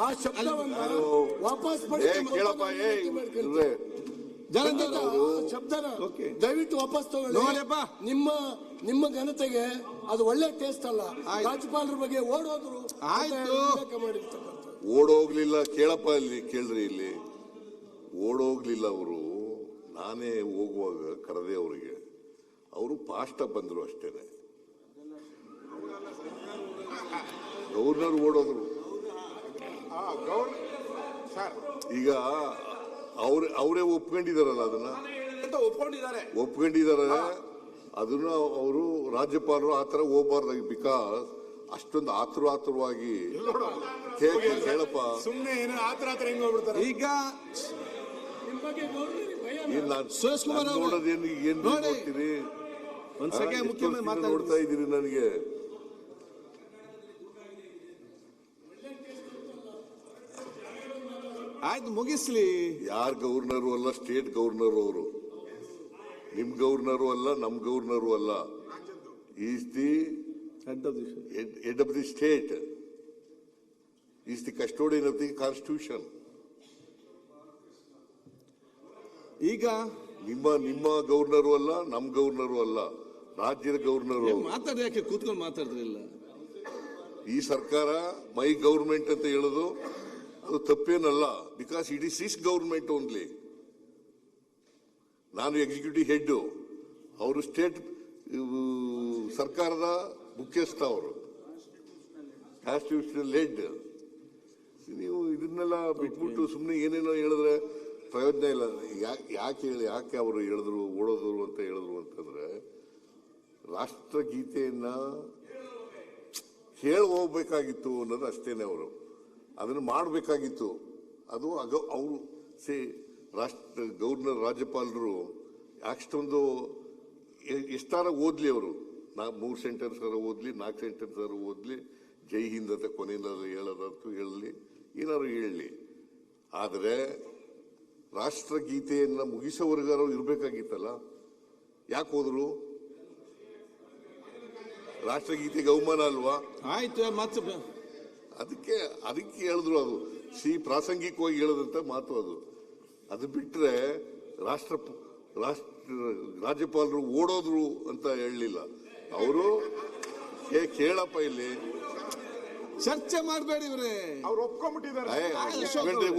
ಆ ಶಬ್ದವನ್ನು ವಾಪಸ್ ಶಬ್ದನ ದಯವಿಟ್ಟು ವಾಪಸ್ ತಗೊಳ್ಳಿ. ನಿಮ್ಮ ಘನತೆಗೆ ಅದು ಒಳ್ಳೆ ಟೇಸ್ಟ್ ಅಲ್ಲ. ರಾಜ್ಯಪಾಲರ ಬಗ್ಗೆ ಓಡೋದ್ರು ಓಡೋಗ್ಲಿಲ್ಲ. ಕೇಳಪ್ಪ, ಇಲ್ಲಿ ಕೇಳ್ರಿ, ಇಲ್ಲಿ ಓಡೋಗ್ಲಿಲ್ಲ ಅವರು. ನಾನೇ ಹೋಗುವಾಗ ಕರೆದೆ ಅವರಿಗೆ. ಅವರು ಪಾಷ್ಟ ಬಂದ್ರು ಅಷ್ಟೇನೆ. ಗವರ್ನರ್ ಓಡೋದ್ರು. ಈಗ ಅವರೇ ಒಪ್ಕೊಂಡಿದಾರಲ್ಲ, ಅದನ್ನ ಒಪ್ಕೊಂಡಿದ್ದಾರೆ. ಅದನ್ನ ಅವರು ರಾಜ್ಯಪಾಲರು ಆತರ ಹೋಗ್ಬಾರ್ದಾಗಿ. ಬಿಕಾಸ್ ಅಷ್ಟೊಂದು ಆತುರವಾಗಿ ಕೇಳಪ್ಪ. ಸುಮ್ಮನೆ ಹೆಂಗ್ ಹೋಗ್ಬಿಡ್ತಾರೆ. ಈಗ ನೋಡೋದೇನು ಏನ್ ನೋಡ್ತೀರಿ? ನೋಡ್ತಾ ಇದ್ದೀರಿ ನನಗೆ. ಆಯ್ತು, ಮುಗಿಸ್ಲಿ. ಯಾರ್ ಗವರ್ನರು ಅಲ್ಲ, ಸ್ಟೇಟ್ ಗವರ್ನರ್ ಅವರು. ನಿಮ್ ಗವರ್ನರು ಅಲ್ಲ, ನಮ್ ಗವರ್ನರು ಅಲ್ಲ. Is the head of the state. Is the custodian of the constitution. ಈಗ ನಿಮ್ಮ ಗವರ್ನರು ಅಲ್ಲ, ನಮ್ ಗವರ್ನರು ಅಲ್ಲ, ರಾಜ್ಯದ ಗವರ್ನರು. ಮಾತಾಡಿ, ಯಾಕೆ ಕೂತ್ಕೊಂಡು ಮಾತಾಡಿದ್ರಿಲ್ಲ? ಈ ಸರ್ಕಾರ ಮೈ ಗವರ್ಮೆಂಟ್ ಅಂತ ಹೇಳೋದು ಅದು ತಪ್ಪೇನಲ್ಲ. Because it is his government only. ನಾನು ಎಕ್ಸಿಕ್ಯೂಟಿವ್ ಹೆಡ್, ಅವರು ಸ್ಟೇಟ್ ಸರ್ಕಾರದ ಮುಖ್ಯಸ್ಥ, ಅವರು ಕಾನ್ಸ್ಟಿಟ್ಯೂಷನಲ್ ಹೆಡ್. ನೀವು ಇದನ್ನೆಲ್ಲ ಬಿಟ್ಬಿಟ್ಟು ಸುಮ್ಮನೆ ಏನೇನೋ ಹೇಳಿದ್ರೆ ಪ್ರಯೋಜನ ಇಲ್ಲ. ಯಾಕೆ ಅವರು ಹೇಳಿದ್ರು ಓಡೋದ್ರು ಅಂತ ಹೇಳಿದ್ರು ಅಂತಂದ್ರೆ, ರಾಷ್ಟ್ರಗೀತೆಯನ್ನ ಹೇಳಿ ಹೋಗ್ಬೇಕಾಗಿತ್ತು ಅನ್ನೋದು ಅಷ್ಟೇನೆ. ಅವರು ಅದನ್ನು ಮಾಡಬೇಕಾಗಿತ್ತು. ಅದು ಅವರು ಗವರ್ನರ್ ರಾಜ್ಯಪಾಲರು ಅಷ್ಟೊಂದು ಎಷ್ಟಾರ ಓದ್ಲಿ ಅವರು. 3 ಸೆಂಟೆನ್ಸ್ ಓದ್ಲಿ, 4 ಸೆಂಟೆನ್ಸ್ ಓದ್ಲಿ, ಜೈ ಹಿಂದ್ ಅಂತ ಕೊನೆಯಲ್ಲಿ ಹೇಳೋದಂತೂ ಹೇಳಲಿ, ಏನಾದ್ರು ಹೇಳಲಿ. ಆದರೆ ರಾಷ್ಟ್ರಗೀತೆಯನ್ನ ಮುಗಿಸೋವರೆಗಾರು ಇರ್ಬೇಕಾಗಿತ್ತಲ್ಲ. ಯಾಕೆ ಹೋದ್ರು? ರಾಷ್ಟ್ರಗೀತೆಗೆ ಅವಮಾನ ಅಲ್ವಾ? ಆಯ್ತು, ಮತ್ತೆ ಅದಕ್ಕೆ ಹೇಳಿದ್ರು. ಅದು ಪ್ರಾಸಂಗಿಕವಾಗಿ ಹೇಳದಂತ ಮಾತು ಅದು. ಅದು ಬಿಟ್ರೆ ರಾಜ್ಯಪಾಲರು ಓಡೋದ್ರು ಅಂತ ಹೇಳಲಿಲ್ಲ ಅವರು. ಕೇಳಪ್ಪ, ಇಲ್ಲಿ ಚರ್ಚೆ ಮಾಡಬೇಡಿ. ಇವ್ರೆ ಅವ್ರು ಒಪ್ಕೊಂಡ್ಬಿಟ್ಟಿದ್ದಾರೆ.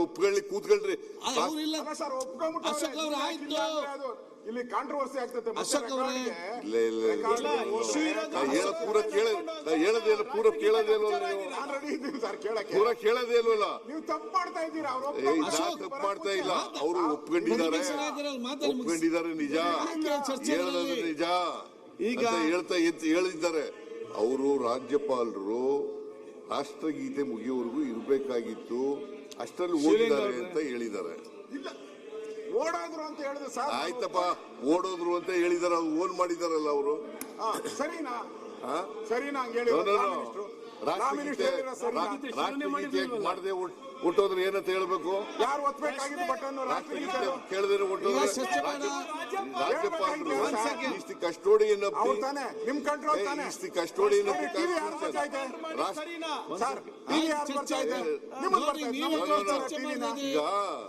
ಒಪ್ಕೊಳ್ಳಿ, ಕೂತ್ಕೊಳ್ರಿ. ಇಲ್ಲಿ ಕಾಂಟ್ರವರ್ಸಿ ಆಗ್ತದೆ. ಪೂರ ಕೇಳೋದೇ ಇಲ್ವಲ್ಲ. ನೀವು ತಪ್ಪು ಮಾಡ್ತಾ ಇದ್ದೀರಾ. ತಪ್ಪು ಮಾಡ್ತಾ ಇಲ್ಲ. ಅವರು ಒಪ್ಕೊಂಡಿದ್ದಾರೆ, ನಿಜ ಹೇಳೋದು ನಿಜ ಈಗ ಹೇಳಿದ್ದಾರೆ. ಅವರು ರಾಜ್ಯಪಾಲರು ರಾಷ್ಟ್ರಗೀತೆ ಮುಗಿಯುವವರೆಗೂ ಇರಬೇಕಾಗಿತ್ತು, ಅಷ್ಟರಲ್ಲಿ ಓದಿದ್ದಾರೆ ಅಂತ ಹೇಳಿದ್ದಾರೆ. ಓಡೋದ್ರು ಅಂತ ಹೇಳಿದ್ರೆ ಸರ್. ಆಯ್ತಪ್ಪ, ಓಡೋದ್ರು ಅಂತ ಹೇಳಿದಾರೆ. ಅದು ಓನ್ ಮಾಡಿದಾರಲ್ಲ ಅವರು. ಸರಿನಾ? ರಾಷ್ಟ್ರಗೀತೆ ಮಾಡದೆ ಹುಟ್ಟೋದ್ರೆ ಏನಂತ ಹೇಳ್ಬೇಕು? ಯಾರು ಒತ್ತಬೇಕಾಗಿತ್ತು ಬಟನ್? ರಾಷ್ಟ್ರಗೀತೆ ಕೇಳದೇನೆ ಹುಟ್ಟೋದ್ರೆ ರಾಜ್ಯಪಾಲರು ಕಸ್ಟೋಡಿಯನ್ ಆಫ್ ನಿಮ್ ಕಂಟ್ರೋಲ್ ತಾನೆ. ಕಸ್ಟೋಡಿಯನ್ ಆಫ್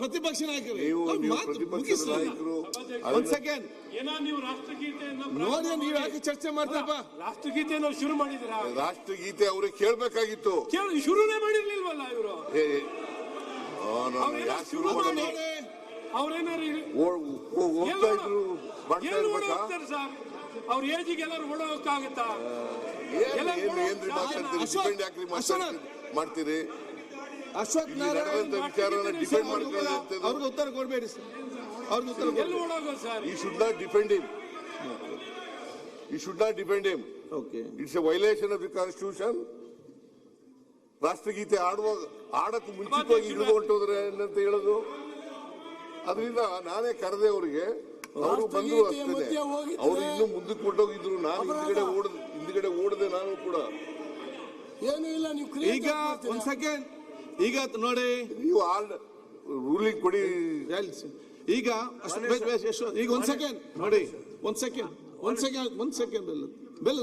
ಪ್ರತಿಪಕ್ಷ ನಾಯಕರು, ನೀವು ಪ್ರತಿಪಕ್ಷ ನಾಯಕರು ನೋಡಿ, ನೀವು ಯಾಕೆ ಚರ್ಚೆ ಮಾಡ್ತಪ್ಪ? ರಾಷ್ಟ್ರಗೀತೆಯನ್ನು ಶುರು ಮಾಡಿದ್ರ? ರಾಷ್ಟ್ರಗೀತೆ ಅವ್ರಿಗೆ ಕೇಳ್ಬೇಕಾಗಿತ್ತು, ಶುರುನೇ ಮಾಡಿರ್ಲಿಲ್ವಲ್ಲ ಇವರು. ಸರ್, ಅವ್ರ ಏಜಿಗೆ ಎಲ್ಲರೂ ಓಡೋಕ್ಕಾಗತ್ತಾ? ಮಾಡ್ತೀರಿ? ಅಶ್ವಥ್ ನಾರಾಯಣ್ ವಿಚಾರನ ಡಿಪೆಂಡ್ ಮಾಡ್ಕೊಳ್ಳಿ. ಅವ್ರಿಗೆ ಉತ್ತರ ಕೊಡ್ಬೇಡಿ ಸರ್. ಅವ್ರಿಗೆ ಉತ್ತರ ಸರ್. ಈ should not depend him. Okay. It's a violation of the Constitution. ರಾಷ್ಟ್ರಗೀತೆ ಆಡಕ್ಕೂ ಮುಂಚಿತವಾಗಿ ಇಳಿದು ಹೊಂಟೋದ್ರೆ ಅಂತ ಹೇಳೋದು. ಅದರಿಂದ ನಾನೇ ಕರೆದೆ ಅವರಿಗೆ. ಅವರು ಬಂದ್ರು ಅಷ್ಟೇ. ಅವರು ಇನ್ನೂ ಮುಂದಕ್ಕೆ ಹೊರಟೋಗಿದ್ರು. ನಾನು ಹಿಂದ್ಗಡೆ ಓಡದೆ ನಾನು ಕೂಡ. ಏನು ಇಲ್ಲ, ನೀವು ಈಗ ಒಂದ್ ಸೆಕೆಂಡ್. ಈಗ ನೋಡಿ, ನೀವು ರೂಲಿಂಗ್ ಕೊಡಿ. ಈಗ ಈಗ ಒಂದ್ ಸೆಕೆಂಡ್ ನೋಡಿ, ಒಂದ್ ಸೆಕೆಂಡ್ ಬೆಲ್ಲ